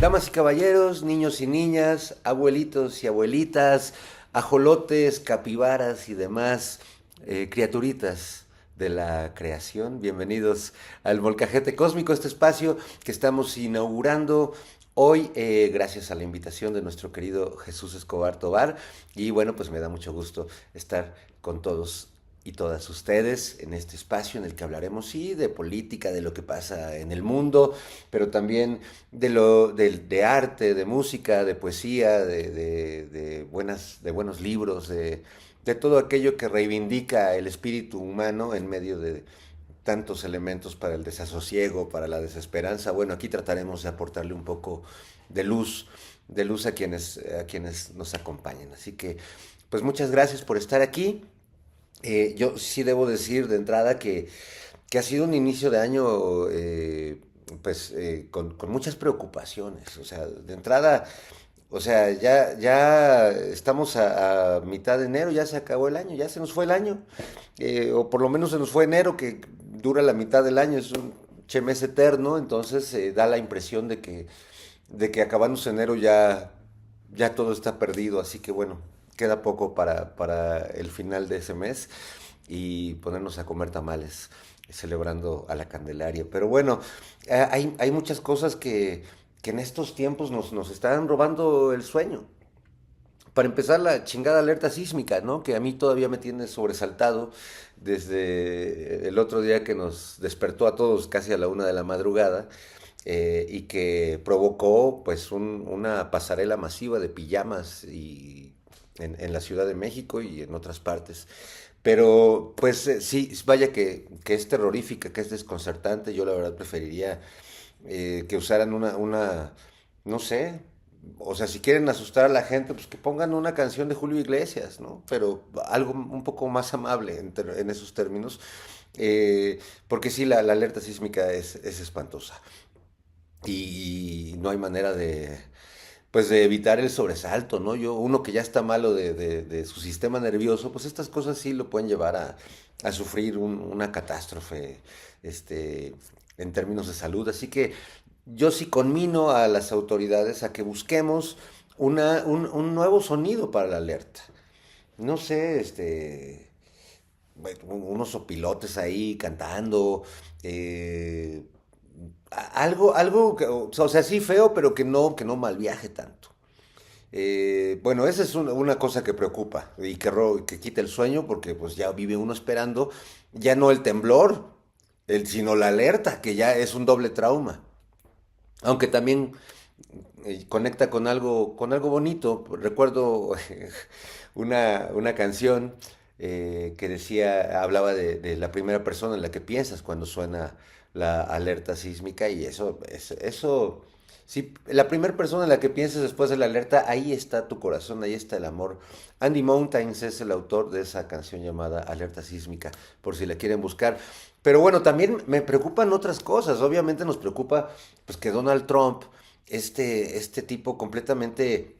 Damas y caballeros, niños y niñas, abuelitos y abuelitas, ajolotes, capibaras y demás criaturitas de la creación, bienvenidos al Molcajete Cósmico, este espacio que estamos inaugurando hoy gracias a la invitación de nuestro querido Jesús Escobar Tobar. Y bueno, pues me da mucho gusto estar con todos y todas ustedes en este espacio en el que hablaremos, sí, de política, de lo que pasa en el mundo, pero también de arte, de música, de poesía, de buenos libros, de todo aquello que reivindica el espíritu humano en medio de tantos elementos para el desasosiego, para la desesperanza. Bueno, aquí trataremos de aportarle un poco de luz, a quienes nos acompañan. Así que, pues muchas gracias por estar aquí. Yo sí debo decir de entrada que ha sido un inicio de año con muchas preocupaciones. O sea, de entrada, o sea, ya estamos a mitad de enero, ya se acabó el año, ya se nos fue el año. O por lo menos se nos fue enero, que dura la mitad del año, es un mes eterno, entonces da la impresión de que acabándose enero ya todo está perdido, así que bueno, queda poco para el final de ese mes y ponernos a comer tamales celebrando a la Candelaria. Pero bueno, hay muchas cosas que en estos tiempos nos están robando el sueño. Para empezar, la chingada alerta sísmica, ¿no? Que a mí todavía me tiene sobresaltado desde el otro día que nos despertó a todos casi a la 1 de la madrugada y que provocó pues una pasarela masiva de pijamas en la Ciudad de México y en otras partes. Pero pues sí, vaya que es terrorífica, que es desconcertante. Yo la verdad preferiría que usaran no sé, o sea, si quieren asustar a la gente, pues que pongan una canción de Julio Iglesias, ¿no? Pero algo un poco más amable en esos términos, porque sí, la alerta sísmica es espantosa y no hay manera pues de evitar el sobresalto, ¿no? Uno que ya está malo de su sistema nervioso, pues estas cosas sí lo pueden llevar a sufrir una catástrofe, este, en términos de salud. Así que yo sí conmino a las autoridades a que busquemos un nuevo sonido para la alerta. No sé, bueno, unos sopilotes ahí cantando, eh, algo o sea, sí feo, pero que no mal viaje tanto. Bueno, esa es una cosa que preocupa y que quita el sueño porque pues ya vive uno esperando, ya no el temblor, sino la alerta, que ya es un doble trauma. Aunque también conecta con algo bonito. Recuerdo una canción que hablaba de la primera persona en la que piensas cuando suena la alerta sísmica y eso, si la primera persona en la que piensas después de la alerta, ahí está tu corazón, ahí está el amor. Andy Mountains es el autor de esa canción llamada Alerta Sísmica, por si la quieren buscar. Pero bueno, también me preocupan otras cosas. Obviamente nos preocupa pues que Donald Trump, este tipo completamente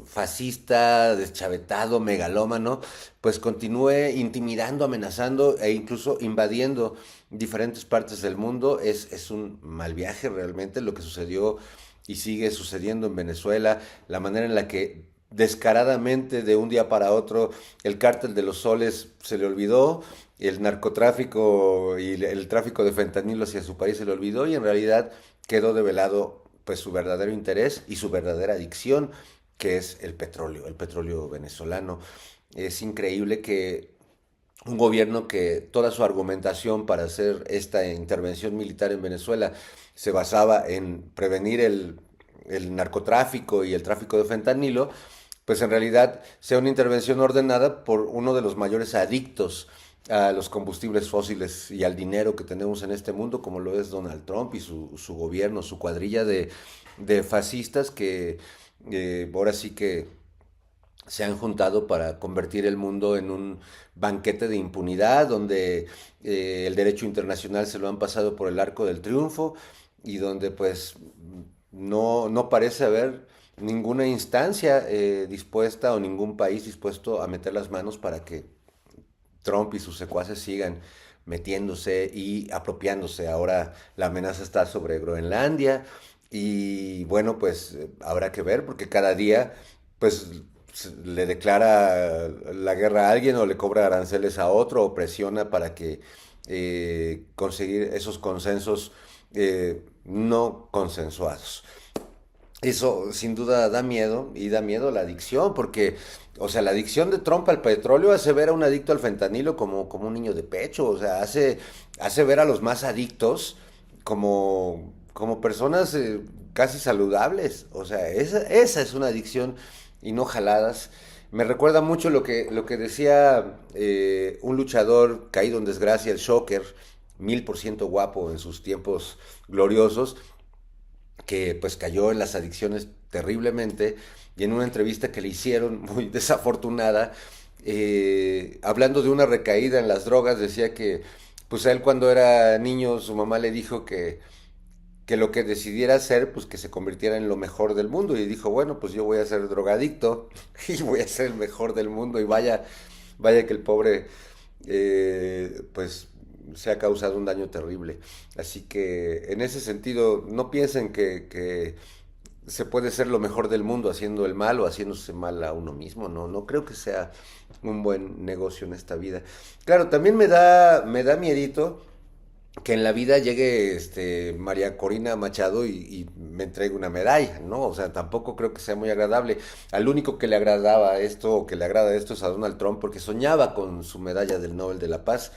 fascista, deschavetado, megalómano, pues continúe intimidando, amenazando e incluso invadiendo diferentes partes del mundo. Es un mal viaje realmente lo que sucedió y sigue sucediendo en Venezuela, la manera en la que descaradamente de un día para otro el cártel de los soles se le olvidó, el narcotráfico y el tráfico de fentanilo hacia su país se le olvidó y en realidad quedó develado pues su verdadero interés y su verdadera adicción, que es el petróleo venezolano. Es increíble que un gobierno que toda su argumentación para hacer esta intervención militar en Venezuela se basaba en prevenir el narcotráfico y el tráfico de fentanilo, pues en realidad sea una intervención ordenada por uno de los mayores adictos a los combustibles fósiles y al dinero que tenemos en este mundo, como lo es Donald Trump y su gobierno, su cuadrilla de fascistas que ahora sí que se han juntado para convertir el mundo en un banquete de impunidad, donde el derecho internacional se lo han pasado por el arco del triunfo y donde pues no parece haber ninguna instancia dispuesta o ningún país dispuesto a meter las manos para que Trump y sus secuaces sigan metiéndose y apropiándose. Ahora la amenaza está sobre Groenlandia Y bueno, pues habrá que ver porque cada día pues le declara la guerra a alguien o le cobra aranceles a otro o presiona para que conseguir esos consensos no consensuados. Eso sin duda da miedo y da miedo la adicción porque, o sea, la adicción de Trump al petróleo hace ver a un adicto al fentanilo como un niño de pecho, o sea, hace ver a los más adictos como personas casi saludables, o sea, esa es una adicción y no jaladas. Me recuerda mucho lo que decía un luchador caído en desgracia, el Shocker, 1000% guapo en sus tiempos gloriosos, que pues cayó en las adicciones terriblemente y en una entrevista que le hicieron muy desafortunada, hablando de una recaída en las drogas, decía que pues a él cuando era niño su mamá le dijo que lo que decidiera hacer, pues que se convirtiera en lo mejor del mundo. Y dijo, bueno, pues yo voy a ser drogadicto y voy a ser el mejor del mundo. Y vaya que el pobre, pues se ha causado un daño terrible. Así que en ese sentido, no piensen que se puede ser lo mejor del mundo haciendo el mal o haciéndose mal a uno mismo. No creo que sea un buen negocio en esta vida. Claro, también me da miedito que en la vida llegue María Corina Machado y me entregue una medalla, ¿no? O sea, tampoco creo que sea muy agradable. Al único que le agradaba esto o que le agrada esto es a Donald Trump porque soñaba con su medalla del Nobel de la Paz.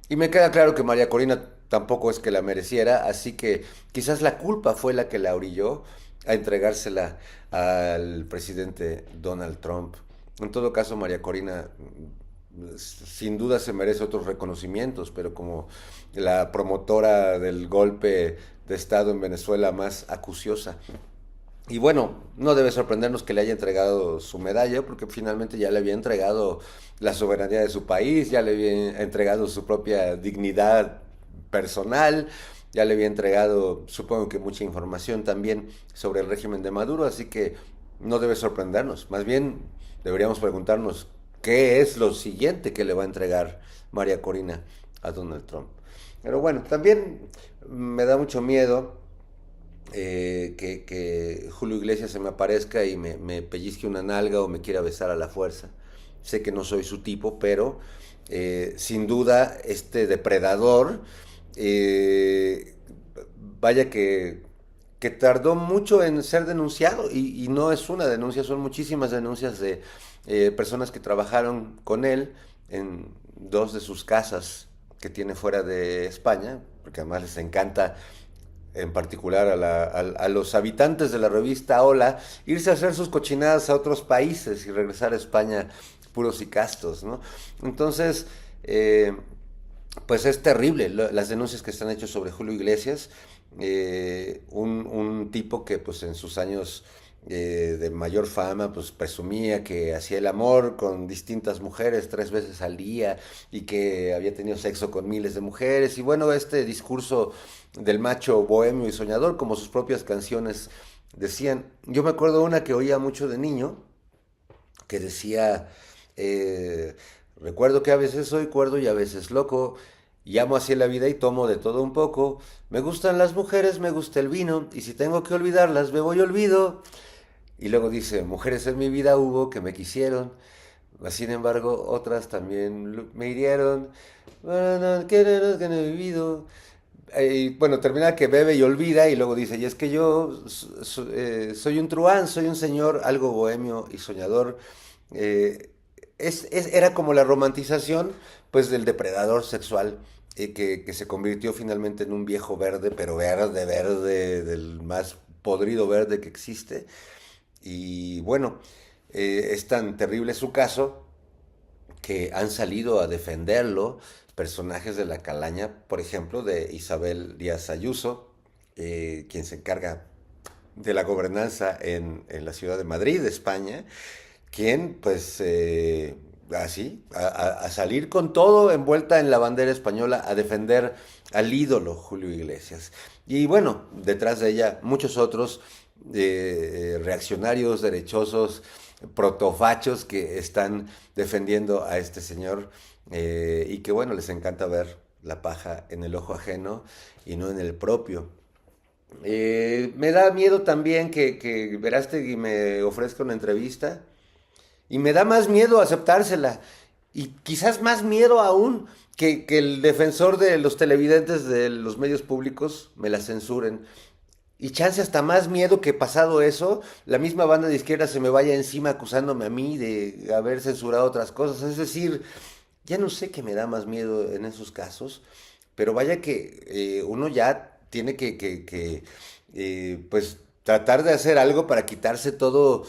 Y me queda claro que María Corina tampoco es que la mereciera, así que quizás la culpa fue la que la orilló a entregársela al presidente Donald Trump. En todo caso, María Corina sin duda se merece otros reconocimientos, pero como la promotora del golpe de Estado en Venezuela más acuciosa. Y bueno, no debe sorprendernos que le haya entregado su medalla, porque finalmente ya le había entregado la soberanía de su país, ya le había entregado su propia dignidad personal, ya le había entregado, supongo que mucha información también sobre el régimen de Maduro, así que no debe sorprendernos. Más bien deberíamos preguntarnos qué es lo siguiente que le va a entregar María Corina a Donald Trump. Pero bueno, también me da mucho miedo que Julio Iglesias se me aparezca y me pellizque una nalga o me quiera besar a la fuerza. Sé que no soy su tipo, pero sin duda este depredador, eh, vaya que tardó mucho en ser denunciado y no es una denuncia, son muchísimas denuncias de personas que trabajaron con él en dos de sus casas que tiene fuera de España, porque además les encanta en particular a los habitantes de la revista Hola, irse a hacer sus cochinadas a otros países y regresar a España puros y castos, ¿no? Entonces, pues es terrible las denuncias que están hechas sobre Julio Iglesias, un tipo que pues en sus años de mayor fama pues presumía que hacía el amor con distintas mujeres 3 veces al día y que había tenido sexo con miles de mujeres y bueno, este discurso del macho bohemio y soñador como sus propias canciones decían. Yo me acuerdo una que oía mucho de niño que decía, eh, recuerdo que a veces soy cuerdo y a veces loco, y amo así la vida y tomo de todo un poco, me gustan las mujeres, me gusta el vino, y si tengo que olvidarlas, bebo y olvido. Y luego dice, mujeres en mi vida hubo que me quisieron, mas sin embargo otras también me hirieron, que no he vivido. Y bueno, termina que bebe y olvida y luego dice, y es que yo soy un truán, soy un señor algo bohemio y soñador. Eh, era como la romantización pues del depredador sexual que se convirtió finalmente en un viejo verde, pero verde, verde, del más podrido verde que existe. Y bueno, es tan terrible su caso que han salido a defenderlo personajes de la calaña, por ejemplo, de Isabel Díaz Ayuso, quien se encarga de la gobernanza en la ciudad de Madrid, España, quien pues así, a salir con todo envuelta en la bandera española a defender al ídolo Julio Iglesias. Y bueno, detrás de ella muchos otros reaccionarios, derechosos, protofachos que están defendiendo a este señor y que bueno, les encanta ver la paja en el ojo ajeno y no en el propio. Me da miedo también que Verástegui me ofrezca una entrevista y me da más miedo aceptársela y quizás más miedo aún que el defensor de los televidentes de los medios públicos me la censuren. Y chance hasta más miedo que pasado eso, la misma banda de izquierda se me vaya encima acusándome a mí de haber censurado otras cosas. Es decir, ya no sé qué me da más miedo en esos casos, pero vaya que uno ya tiene pues tratar de hacer algo para quitarse todo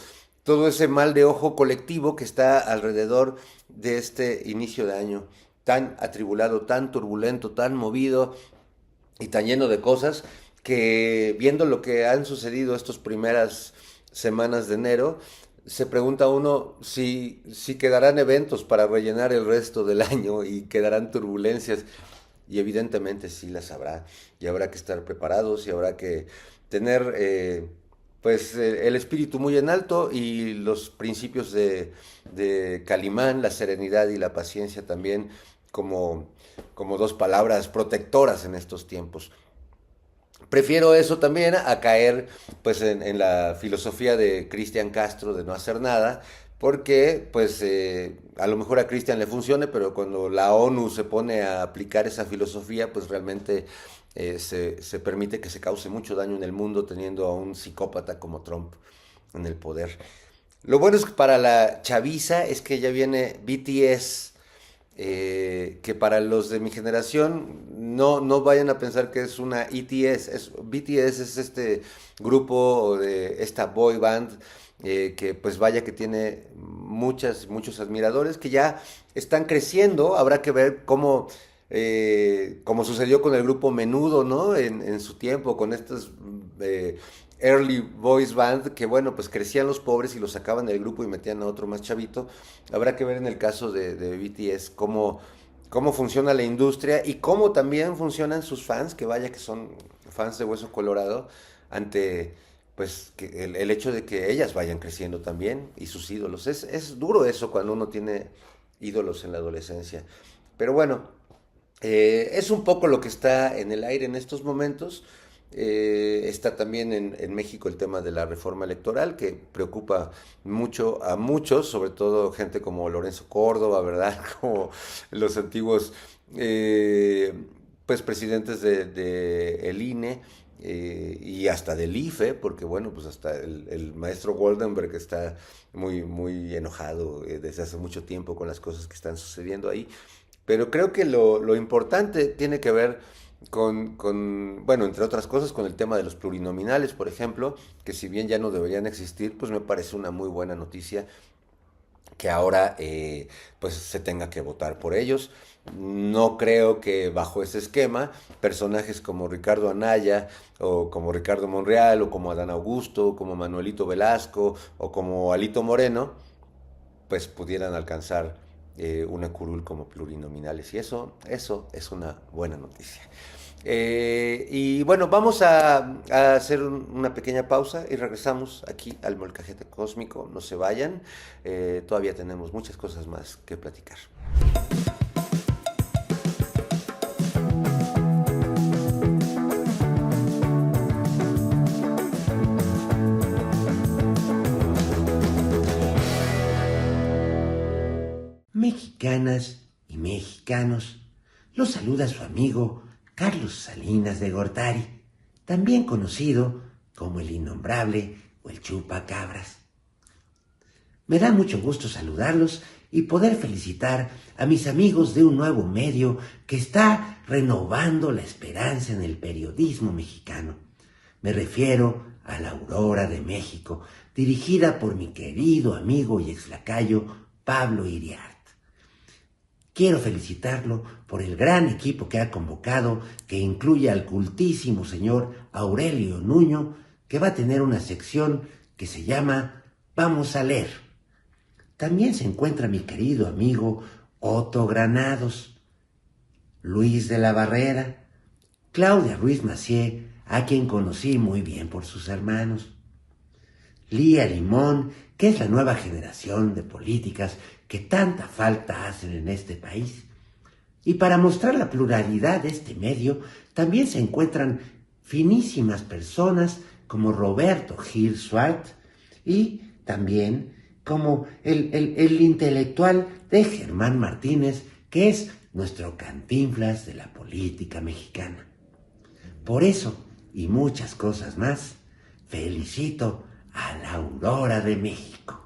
ese mal de ojo colectivo que está alrededor de este inicio de año tan atribulado, tan turbulento, tan movido y tan lleno de cosas que viendo lo que han sucedido estas primeras semanas de enero, se pregunta uno si quedarán eventos para rellenar el resto del año y quedarán turbulencias. Y evidentemente sí las habrá. Y habrá que estar preparados y habrá que tener pues el espíritu muy en alto y los principios de Calimán, la serenidad y la paciencia también como dos palabras protectoras en estos tiempos. Prefiero eso también a caer pues en la filosofía de Cristian Castro de no hacer nada, porque pues a lo mejor a Cristian le funcione, pero cuando la ONU se pone a aplicar esa filosofía, pues realmente se permite que se cause mucho daño en el mundo teniendo a un psicópata como Trump en el poder. Lo bueno es que para la chaviza es que ya viene BTS, que para los de mi generación no vayan a pensar que es una ETS, BTS es este grupo de esta boy band que pues vaya que tiene muchos admiradores que ya están creciendo, habrá que ver como sucedió con el grupo Menudo, ¿no? En su tiempo, con estos early boys band, que bueno, pues crecían los pobres y los sacaban del grupo y metían a otro más chavito. Habrá que ver en el caso de BTS cómo funciona la industria y cómo también funcionan sus fans, que vaya que son fans de Hueso Colorado, ante pues el hecho de que ellas vayan creciendo también y sus ídolos. Es duro eso cuando uno tiene ídolos en la adolescencia. Pero bueno, es un poco lo que está en el aire en estos momentos. Está también en México el tema de la reforma electoral que preocupa mucho a muchos, sobre todo gente como Lorenzo Córdoba, ¿verdad? Como los antiguos eh, pues presidentes de el INE y hasta del IFE, porque bueno, pues hasta el maestro Goldenberg está muy enojado desde hace mucho tiempo con las cosas que están sucediendo ahí. Pero creo que lo importante tiene que ver bueno, entre otras cosas, con el tema de los plurinominales, por ejemplo, que si bien ya no deberían existir, pues me parece una muy buena noticia que ahora pues se tenga que votar por ellos. No creo que bajo ese esquema personajes como Ricardo Anaya o como Ricardo Monreal o como Adán Augusto o como Manuelito Velasco o como Alito Moreno pues pudieran alcanzar una curul como plurinominales y eso es una buena noticia. Y bueno, vamos a hacer una pequeña pausa y regresamos aquí al Molcajete Cósmico. No se vayan, todavía tenemos muchas cosas más que platicar. Mexicanas y mexicanos, los saluda su amigo Carlos Salinas de Gortari, también conocido como el Innombrable o el Chupacabras. Me da mucho gusto saludarlos y poder felicitar a mis amigos de un nuevo medio que está renovando la esperanza en el periodismo mexicano. Me refiero a La Aurora de México, dirigida por mi querido amigo y exlacayo Pablo Iriart. Quiero felicitarlo por el gran equipo que ha convocado, que incluye al cultísimo señor Aurelio Nuño, que va a tener una sección que se llama Vamos a leer. También se encuentra mi querido amigo Otto Granados, Luis de la Barrera, Claudia Ruiz Macié, a quien conocí muy bien por sus hermanos, Lía Limón, que es la nueva generación de políticas que tanta falta hacen en este país. Y para mostrar la pluralidad de este medio, también se encuentran finísimas personas como Roberto Gil Swart y también como el intelectual de Germán Martínez, que es nuestro Cantinflas de la política mexicana. Por eso, y muchas cosas más, felicito a la Aurora de México.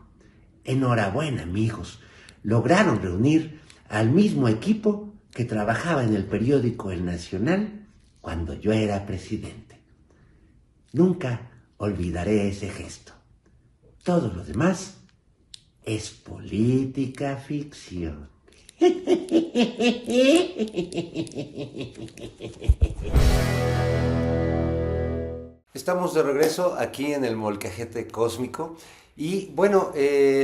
Enhorabuena, amigos. Lograron reunir al mismo equipo que trabajaba en el periódico El Nacional cuando yo era presidente. Nunca olvidaré ese gesto. Todo lo demás es política ficción. Estamos de regreso aquí en el Molcajete Cósmico y bueno,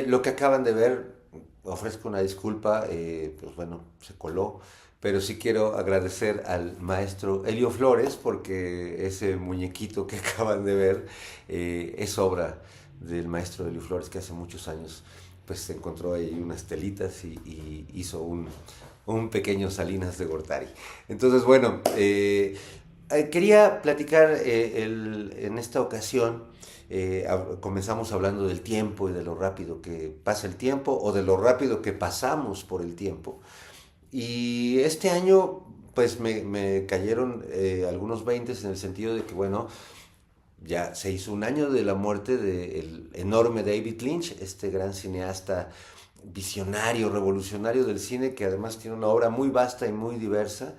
lo que acaban de ver, ofrezco una disculpa, pues bueno, se coló, pero sí quiero agradecer al maestro Elio Flores porque ese muñequito que acaban de ver es obra del maestro Elio Flores que hace muchos años pues se encontró ahí unas telitas y hizo un pequeño Salinas de Gortari. Entonces, bueno, quería platicar en esta ocasión, comenzamos hablando del tiempo y de lo rápido que pasa el tiempo o de lo rápido que pasamos por el tiempo. Y este año pues me cayeron algunos veintes en el sentido de que, bueno, ya se hizo un año de la muerte del enorme David Lynch, este gran cineasta visionario, revolucionario del cine, que además tiene una obra muy vasta y muy diversa.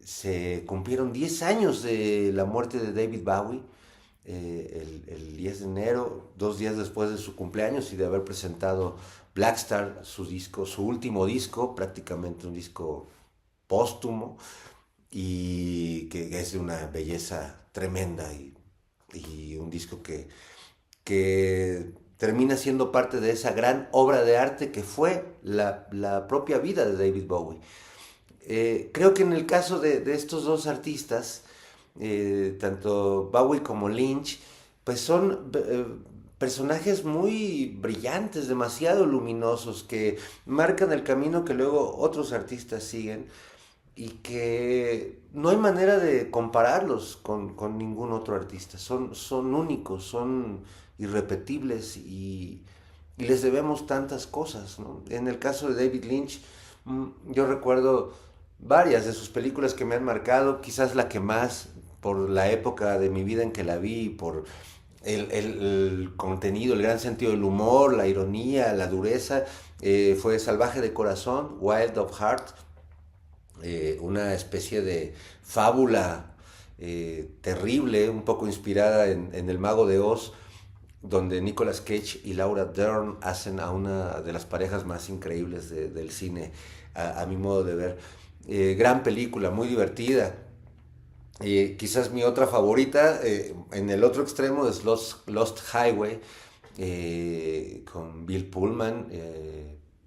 Se cumplieron 10 años de la muerte de David Bowie, el 10 de enero, 2 días después de su cumpleaños y de haber presentado Blackstar, su disco, su último disco, prácticamente un disco póstumo, y que es de una belleza tremenda y un disco que termina siendo parte de esa gran obra de arte que fue la propia vida de David Bowie. Creo que en el caso de estos dos artistas, tanto Bowie como Lynch, pues son personajes muy brillantes, demasiado luminosos, que marcan el camino que luego otros artistas siguen y que no hay manera de compararlos con ningún otro artista. Son únicos, son irrepetibles y les debemos tantas cosas, ¿no? En el caso de David Lynch, yo recuerdo varias de sus películas que me han marcado, quizás la que más por la época de mi vida en que la vi, por el contenido, el gran sentido del humor, la ironía, la dureza, fue Salvaje de Corazón, Wild of Heart, una especie de fábula terrible, un poco inspirada en El Mago de Oz, donde Nicolas Cage y Laura Dern hacen a una de las parejas más increíbles del cine, a mi modo de ver. Gran película, muy divertida. Quizás mi otra favorita, en el otro extremo, es Lost Highway, con Bill Pullman,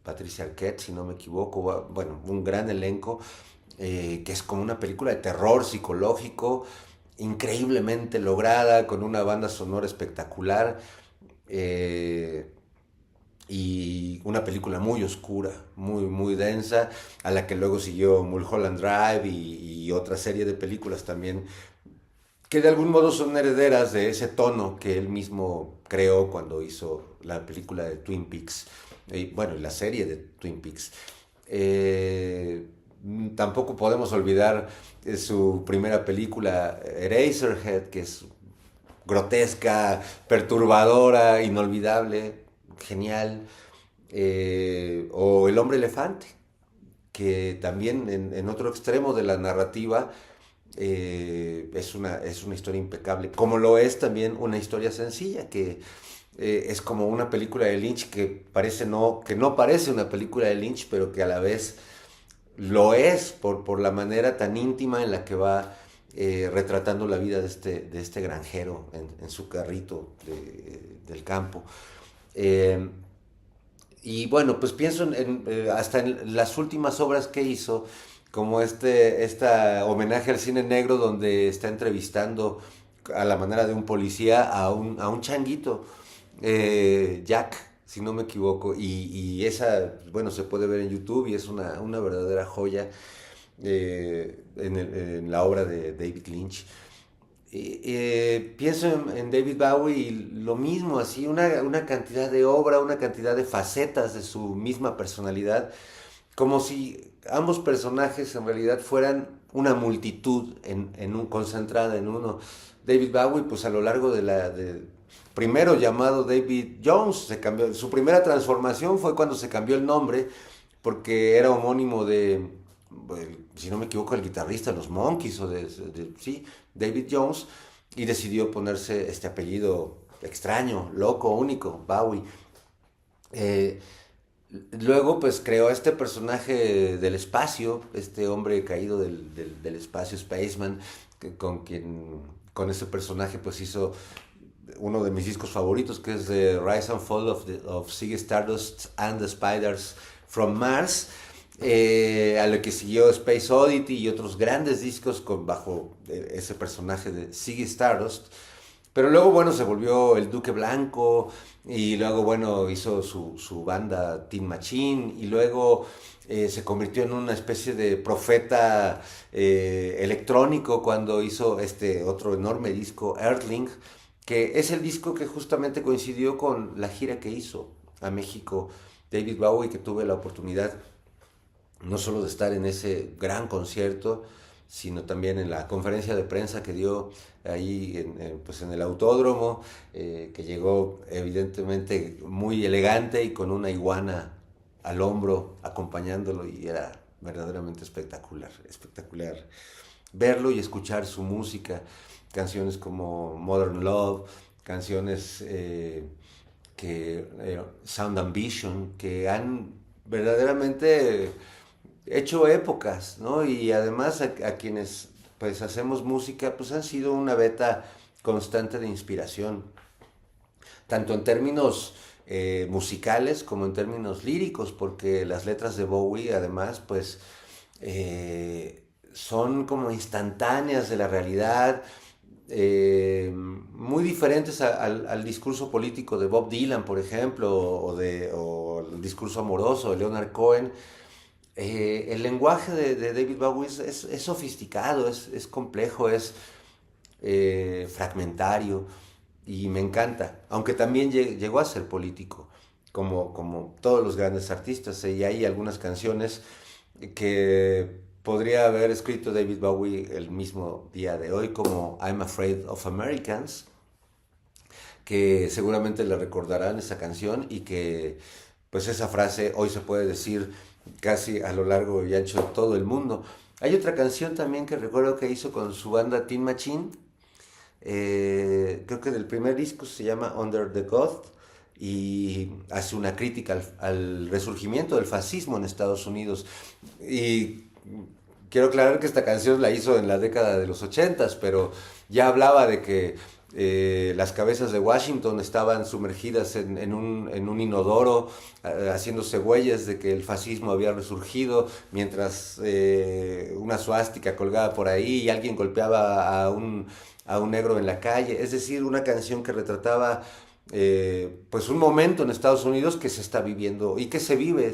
Patricia Arquette, si no me equivoco, bueno, un gran elenco, que es como una película de terror psicológico, increíblemente lograda, con una banda sonora espectacular, y una película muy oscura, muy densa, a la que luego siguió Mulholland Drive y otra serie de películas también, que de algún modo son herederas de ese tono que él mismo creó cuando hizo la película de Twin Peaks, bueno, la serie de Twin Peaks. Tampoco podemos olvidar su primera película, Eraserhead, que es grotesca, perturbadora, inolvidable, genial. O El hombre elefante, que también en otro extremo de la narrativa es una historia impecable, como lo es también una historia sencilla, que es como una película de Lynch que no parece una película de Lynch, pero que a la vez lo es por la manera tan íntima en la que va retratando la vida de este granjero en su carrito del campo. Eh, y bueno, pues pienso hasta en las últimas obras que hizo, como esta homenaje al cine negro donde está entrevistando a la manera de un policía a un changuito, Jack, si no me equivoco, y esa, bueno, se puede ver en YouTube y es una verdadera joya. en la obra de David Lynch. Pienso en David Bowie y lo mismo, así, una cantidad de obra, una cantidad de facetas de su misma personalidad, como si ambos personajes en realidad fueran una multitud concentrada en uno. David Bowie, pues a lo largo primero llamado David Jones, su primera transformación fue cuando se cambió el nombre, porque era homónimo si no me equivoco, el guitarrista de los Monkees, sí, David Jones, y decidió ponerse este apellido extraño, loco, único, Bowie. Eh, Luego, pues creó este personaje del espacio, este hombre caído del espacio, Spaceman, con ese personaje, pues hizo uno de mis discos favoritos, que es The Rise and Fall of Ziggy Stardust and the Spiders from Mars, a lo que siguió Space Oddity y otros grandes discos bajo ese personaje de Ziggy Stardust. Pero luego, bueno, se volvió el Duque Blanco y luego, bueno, hizo su banda Tin Machine y luego se convirtió en una especie de profeta electrónico cuando hizo este otro enorme disco, Earthling, que es el disco que justamente coincidió con la gira que hizo a México David Bowie, que tuve la oportunidad no solo de estar en ese gran concierto, sino también en la conferencia de prensa que dio ahí pues en el autódromo, que llegó evidentemente muy elegante y con una iguana al hombro acompañándolo, y era verdaderamente espectacular, espectacular verlo y escuchar su música, canciones como Modern Love, canciones Sound Ambition, que han verdaderamente hecho épocas, ¿no? Y además a quienes pues hacemos música, pues han sido una beta constante de inspiración, tanto en términos musicales como en términos líricos, porque las letras de Bowie además pues son como instantáneas de la realidad, muy diferentes al discurso político de Bob Dylan, por ejemplo, o el discurso amoroso de Leonard Cohen. El lenguaje de David Bowie es sofisticado, es complejo, es fragmentario y me encanta, aunque también llegó a ser político, como todos los grandes artistas, y hay algunas canciones que podría haber escrito David Bowie el mismo día de hoy, como I'm Afraid of Americans, que seguramente le recordarán esa canción y que pues esa frase hoy se puede decir casi a lo largo y ancho de todo el mundo. Hay otra canción también que recuerdo que hizo con su banda Tin Machine, creo que del primer disco, se llama Under the God, y hace una crítica al resurgimiento del fascismo en Estados Unidos. Y quiero aclarar que esta canción la hizo en la década de los 80s, pero ya hablaba de que las cabezas de Washington estaban sumergidas en un inodoro, haciéndose huellas de que el fascismo había resurgido, mientras una suástica colgaba por ahí y alguien golpeaba a un negro en la calle. Es decir, una canción que retrataba pues un momento en Estados Unidos que se está viviendo y que se vive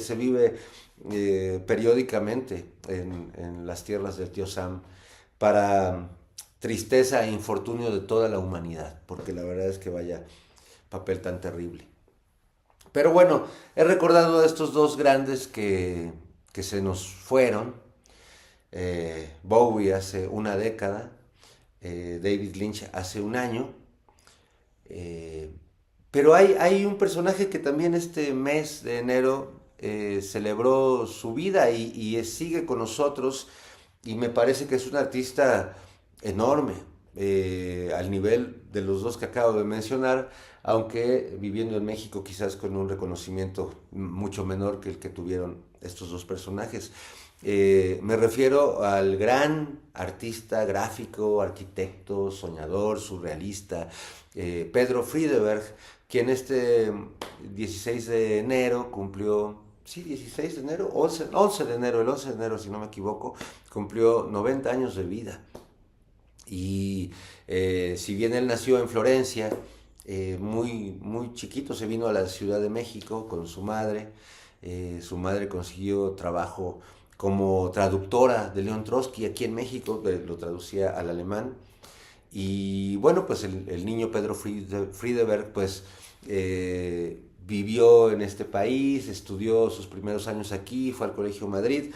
periódicamente en las tierras del tío Sam, para tristeza e infortunio de toda la humanidad, porque la verdad es que vaya papel tan terrible. Pero bueno, he recordado a estos dos grandes que se nos fueron, Bowie hace una década, David Lynch hace un año, pero hay un personaje que también este mes de enero celebró su vida y sigue con nosotros, y me parece que es un artista enorme, al nivel de los dos que acabo de mencionar, aunque viviendo en México quizás con un reconocimiento mucho menor que el que tuvieron estos dos personajes. Me refiero al gran artista gráfico, arquitecto, soñador, surrealista, Pedro Friedeberg, quien este 16 de enero cumplió, sí, 16 de enero, 11 de enero, el 11 de enero si no me equivoco, cumplió 90 años de vida. Y si bien él nació en Florencia, muy chiquito se vino a la Ciudad de México con su madre. Su madre consiguió trabajo como traductora de León Trotsky aquí en México, lo traducía al alemán. Y bueno, pues el niño Pedro Friedeberg, pues vivió en este país, estudió sus primeros años aquí, fue al Colegio Madrid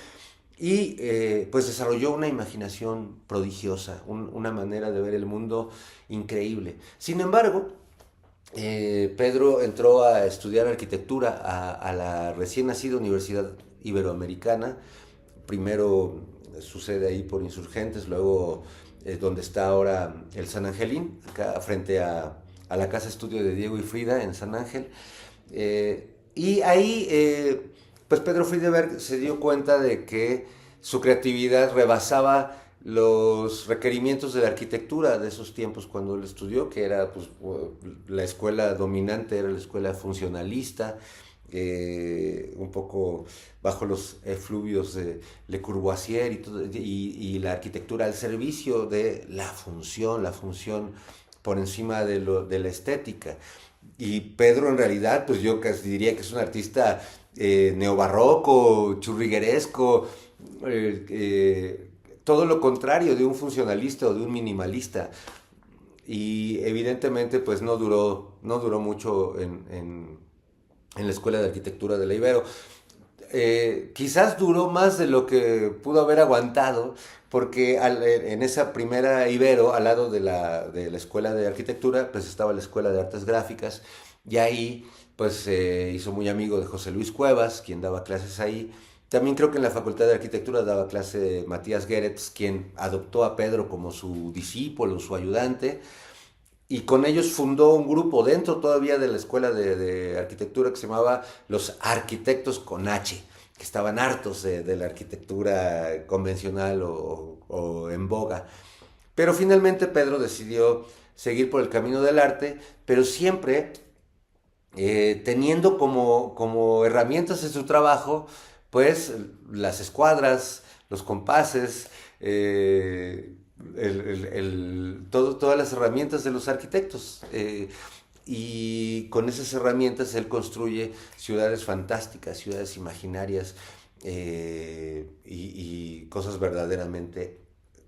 y pues desarrolló una imaginación prodigiosa, una manera de ver el mundo increíble. Sin embargo, Pedro entró a estudiar arquitectura a la recién nacida Universidad Iberoamericana. Primero sucede ahí por Insurgentes, luego donde está ahora el San Angelín, acá frente a la casa estudio de Diego y Frida en San Ángel. Y ahí, pues Pedro Friedeberg se dio cuenta de que su creatividad rebasaba los requerimientos de la arquitectura de esos tiempos cuando él estudió, que era pues, la escuela dominante, era la escuela funcionalista, un poco bajo los efluvios de Le Corbusier y la arquitectura al servicio de la función por encima de la estética. Y Pedro en realidad, pues yo casi diría que es un artista neobarroco, churrigueresco, todo lo contrario de un funcionalista o de un minimalista. Y evidentemente pues no duró mucho en la Escuela de Arquitectura de la Ibero. Quizás duró más de lo que pudo haber aguantado, porque en esa primera Ibero, al lado de la Escuela de Arquitectura, pues estaba la Escuela de Artes Gráficas, y ahí pues se hizo muy amigo de José Luis Cuevas, quien daba clases ahí. También creo que en la Facultad de Arquitectura daba clase Matías Geretz, quien adoptó a Pedro como su discípulo, su ayudante, y con ellos fundó un grupo dentro todavía de la Escuela de Arquitectura que se llamaba Los Arquitectos con H, que estaban hartos de la arquitectura convencional o en boga. Pero finalmente Pedro decidió seguir por el camino del arte, pero siempre teniendo como herramientas en su trabajo, pues las escuadras, los compases, todas las herramientas de los arquitectos. Y con esas herramientas él construye ciudades fantásticas, ciudades imaginarias y cosas verdaderamente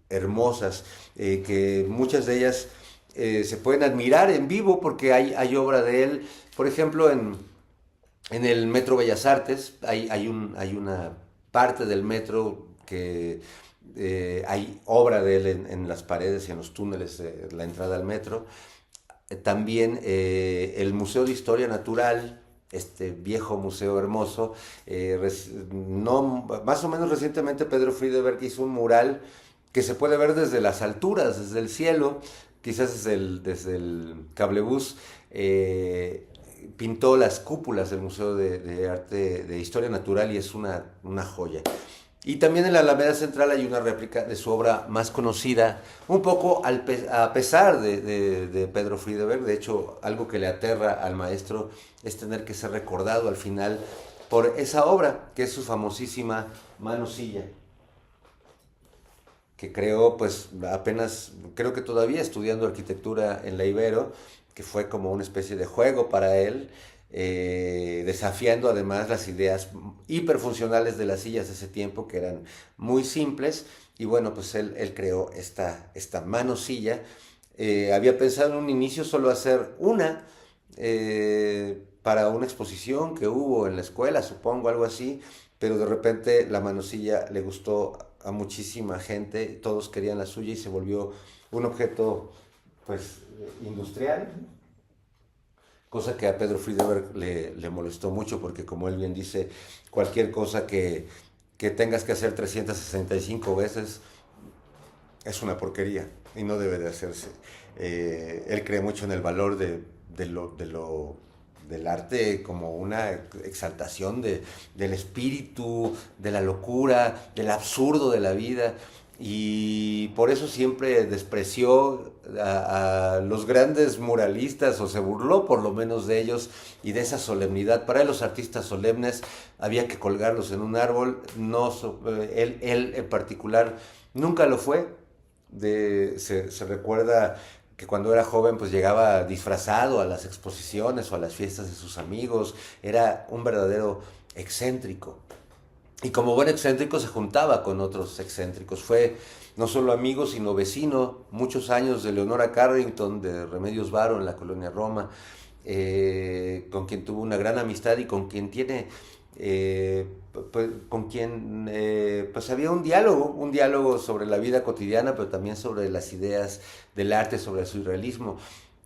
hermosas, que muchas de ellas se pueden admirar en vivo porque hay obra de él. Por ejemplo, en el Metro Bellas Artes hay una parte del metro que hay obra de él en las paredes y en los túneles de la entrada al metro. También el Museo de Historia Natural, este viejo museo hermoso, más o menos recientemente Pedro Friedeberg hizo un mural que se puede ver desde las alturas, desde el cielo, quizás desde el cablebús. Pintó las cúpulas del Museo de Arte de Historia Natural y es una joya. Y también en la Alameda Central hay una réplica de su obra más conocida, un poco a pesar de Pedro Friedeberg. De hecho, algo que le aterra al maestro es tener que ser recordado al final por esa obra, que es su famosísima Manosilla, que creó pues apenas, creo que todavía estudiando arquitectura en la Ibero, que fue como una especie de juego para él, desafiando además las ideas hiperfuncionales de las sillas de ese tiempo, que eran muy simples. Y bueno, pues él creó esta manosilla. Había pensado en un inicio solo hacer una para una exposición que hubo en la escuela, supongo, algo así, pero de repente la manosilla le gustó a muchísima gente, todos querían la suya y se volvió un objeto pues industrial, cosa que a Pedro Friedeberg le molestó mucho porque, como él bien dice, cualquier cosa que tengas que hacer 365 veces es una porquería y no debe de hacerse. Él cree mucho en el valor del arte como una exaltación del espíritu, de la locura, del absurdo de la vida. Y por eso siempre despreció a los grandes muralistas, o se burló por lo menos de ellos y de esa solemnidad. Para él los artistas solemnes había que colgarlos en un árbol. No, él en particular nunca lo fue. Se recuerda que cuando era joven pues llegaba disfrazado a las exposiciones o a las fiestas de sus amigos. Era un verdadero excéntrico. Y como buen excéntrico se juntaba con otros excéntricos. Fue no solo amigo, sino vecino, muchos años de Leonora Carrington, de Remedios Varo en la colonia Roma, con quien tuvo una gran amistad y con quien tiene, con quien pues había un diálogo sobre la vida cotidiana, pero también sobre las ideas del arte, sobre el surrealismo.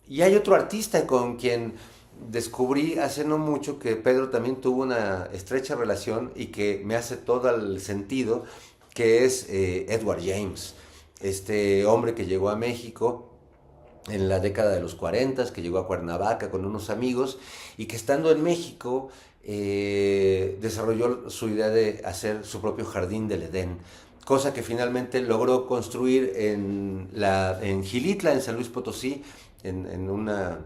Y hay otro artista con quien descubrí hace no mucho que Pedro también tuvo una estrecha relación y que me hace todo el sentido, que es Edward James, este hombre que llegó a México en la década de los 40, que llegó a Cuernavaca con unos amigos y que estando en México desarrolló su idea de hacer su propio jardín del Edén, cosa que finalmente logró construir en Gilitla, en San Luis Potosí, en una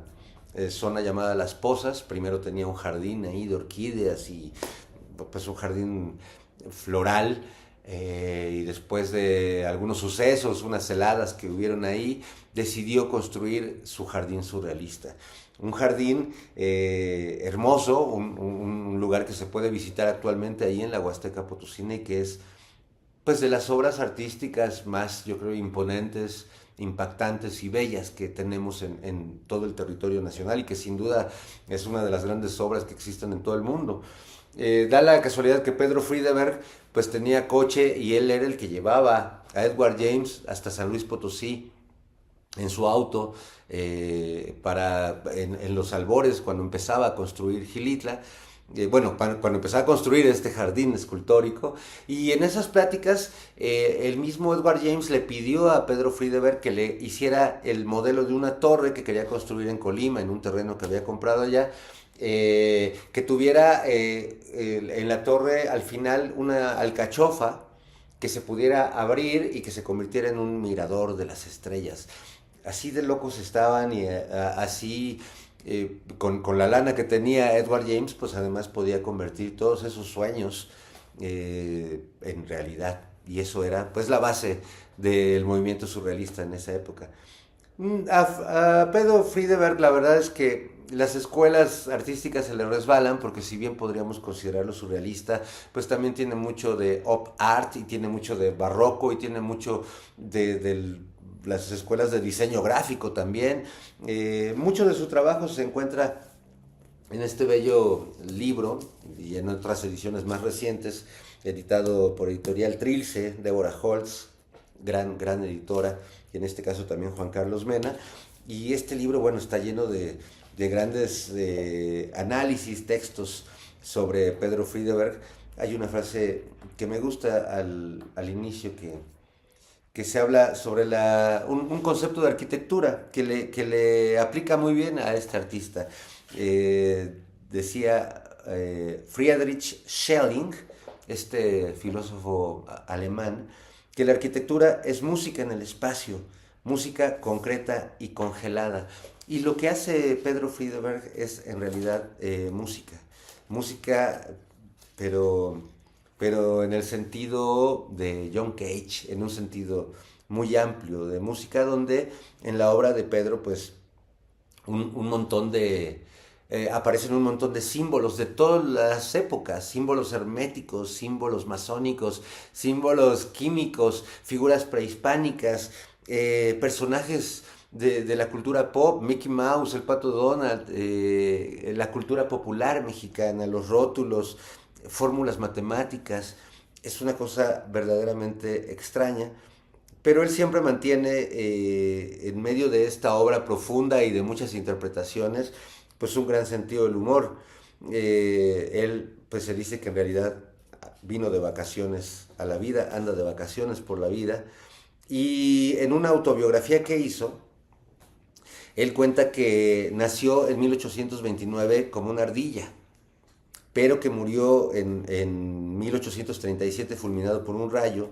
zona llamada Las Pozas. Primero tenía un jardín ahí de orquídeas y pues un jardín floral, y después de algunos sucesos, unas heladas que hubieron ahí, decidió construir su jardín surrealista. Un jardín hermoso, un lugar que se puede visitar actualmente ahí en la Huasteca Potosina y que es pues de las obras artísticas más, yo creo, imponentes, impactantes y bellas que tenemos en todo el territorio nacional y que sin duda es una de las grandes obras que existen en todo el mundo. Da la casualidad que Pedro Friedeberg pues tenía coche y él era el que llevaba a Edward James hasta San Luis Potosí en su auto, en los albores, cuando empezaba a construir Gilitla, cuando empezaba a construir este jardín escultórico. Y en esas pláticas el mismo Edward James le pidió a Pedro Friedeberg que le hiciera el modelo de una torre que quería construir en Colima, en un terreno que había comprado allá, que tuviera en la torre al final una alcachofa que se pudiera abrir y que se convirtiera en un mirador de las estrellas. Así de locos estaban y así con la lana que tenía Edward James, pues además podía convertir todos esos sueños en realidad. Y eso era pues la base del movimiento surrealista en esa época. A Pedro Friedeberg la verdad es que las escuelas artísticas se le resbalan porque si bien podríamos considerarlo surrealista, pues también tiene mucho de op art y tiene mucho de barroco y tiene mucho de las escuelas de diseño gráfico también. Mucho de su trabajo se encuentra en este bello libro y en otras ediciones más recientes, editado por Editorial Trilce, Débora Holtz, gran editora, y en este caso también Juan Carlos Mena. Y este libro, bueno, está lleno de grandes análisis, textos sobre Pedro Friedeberg. Hay una frase que me gusta al inicio que se habla sobre un concepto de arquitectura que le aplica muy bien a este artista. Decía Friedrich Schelling, este filósofo alemán, que la arquitectura es música en el espacio, música concreta y congelada. Y lo que hace Pedro Friedeberg es en realidad música, pero, pero en el sentido de John Cage, en un sentido muy amplio de música, donde en la obra de Pedro pues un montón aparecen un montón de símbolos de todas las épocas, símbolos herméticos, símbolos masónicos, símbolos químicos, figuras prehispánicas, personajes de la cultura pop, Mickey Mouse, el Pato Donald, la cultura popular mexicana, los rótulos, fórmulas matemáticas. Es una cosa verdaderamente extraña, pero él siempre mantiene en medio de esta obra profunda y de muchas interpretaciones, pues un gran sentido del humor. Él pues se dice que en realidad vino de vacaciones a la vida, anda de vacaciones por la vida, y en una autobiografía que hizo, él cuenta que nació en 1829 como una ardilla, pero que murió en 1837 fulminado por un rayo,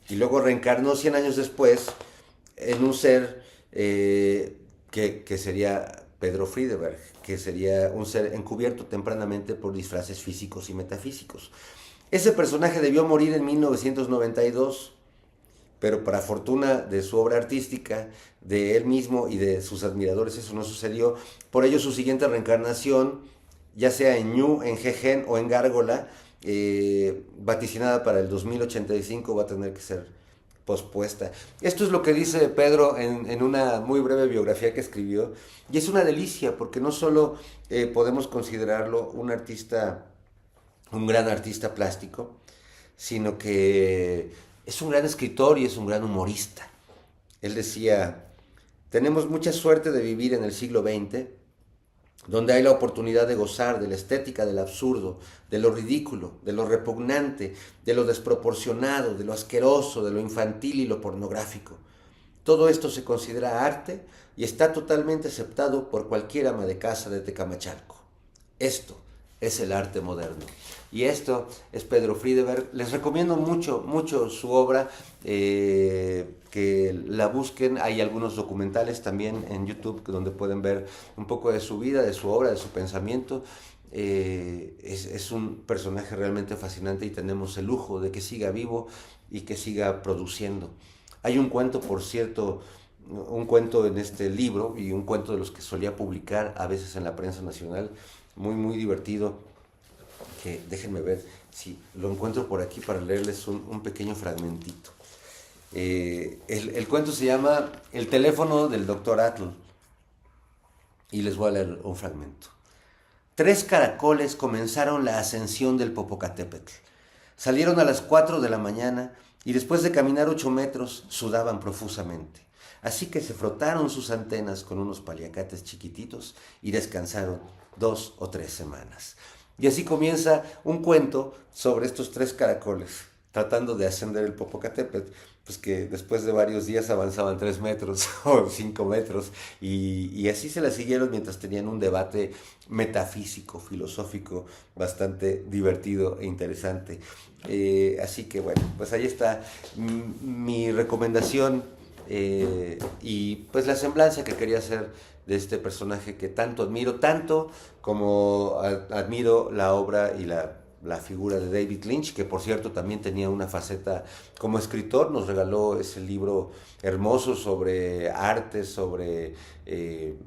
y luego reencarnó 100 años después en un ser que sería Pedro Friedeberg, que sería un ser encubierto tempranamente por disfraces físicos y metafísicos. Ese personaje debió morir en 1992, pero para fortuna de su obra artística, de él mismo y de sus admiradores, eso no sucedió. Por ello su siguiente reencarnación, ya sea en Ñu, en Jejen o en Gárgola, vaticinada para el 2085, va a tener que ser pospuesta. Esto es lo que dice Pedro en una muy breve biografía que escribió, y es una delicia porque no solo podemos considerarlo un artista, un gran artista plástico, sino que es un gran escritor y es un gran humorista. Él decía: tenemos mucha suerte de vivir en el siglo XX, donde hay la oportunidad de gozar de la estética del absurdo, de lo ridículo, de lo repugnante, de lo desproporcionado, de lo asqueroso, de lo infantil y lo pornográfico. Todo esto se considera arte y está totalmente aceptado por cualquier ama de casa de Tecamachalco. Esto es el arte moderno. Y esto es Pedro Friedeberg. Les recomiendo mucho, mucho su obra, que la busquen. Hay algunos documentales también en YouTube donde pueden ver un poco de su vida, de su obra, de su pensamiento. Es un personaje realmente fascinante y tenemos el lujo de que siga vivo y que siga produciendo. Hay un cuento, por cierto, un cuento en este libro y un cuento de los que solía publicar a veces en la prensa nacional, muy, muy divertido, que déjenme ver si lo encuentro por aquí para leerles un pequeño fragmentito. El cuento se llama El teléfono del Dr. Atl y les voy a leer un fragmento. 3 caracoles comenzaron la ascensión del Popocatépetl. Salieron a las 4 de la mañana y después de caminar 8 metros sudaban profusamente. Así que se frotaron sus antenas con unos paliacates chiquititos y descansaron 2 o 3 semanas. Y así comienza un cuento sobre estos 3 caracoles tratando de ascender el Popocatépetl, pues que después de varios días avanzaban 3 metros o 5 metros y así se la siguieron mientras tenían un debate metafísico, filosófico, bastante divertido e interesante. Así que bueno, pues ahí está mi recomendación y pues la semblanza que quería hacer de este personaje que tanto admiro, tanto como admiro la obra y la figura de David Lynch, que por cierto también tenía una faceta como escritor. Nos regaló ese libro hermoso sobre arte, sobre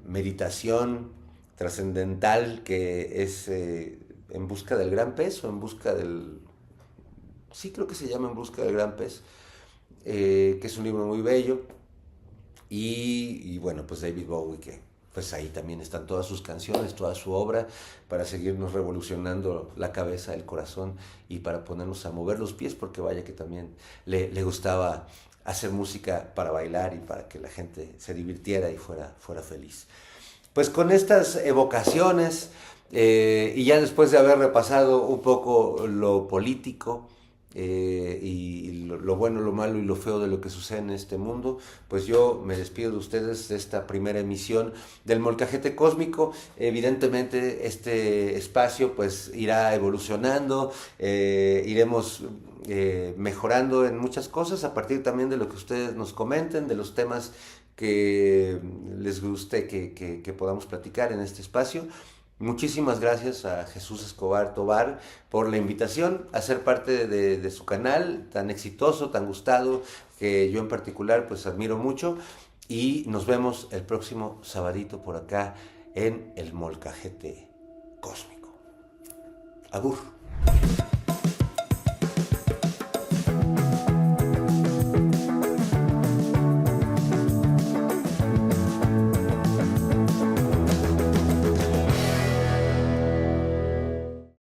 meditación trascendental, que es En busca del gran pez, o en busca del... Sí, creo que se llama En busca del gran pez, que es un libro muy bello. Y bueno, pues David Bowie, que pues ahí también están todas sus canciones, toda su obra, para seguirnos revolucionando la cabeza, el corazón y para ponernos a mover los pies, porque vaya que también le gustaba hacer música para bailar y para que la gente se divirtiera y fuera feliz. Pues con estas evocaciones y ya después de haber repasado un poco lo político, y lo bueno, lo malo y lo feo de lo que sucede en este mundo, pues yo me despido de ustedes de esta primera emisión del Molcajete Cósmico. Evidentemente este espacio pues irá evolucionando, iremos mejorando en muchas cosas a partir también de lo que ustedes nos comenten, de los temas que les guste que podamos platicar en este espacio. Muchísimas gracias a Jesús Escobar Tobar por la invitación a ser parte de su canal tan exitoso, tan gustado, que yo en particular pues admiro mucho, y nos vemos el próximo sabadito por acá en el Molcajete Cósmico. Abur.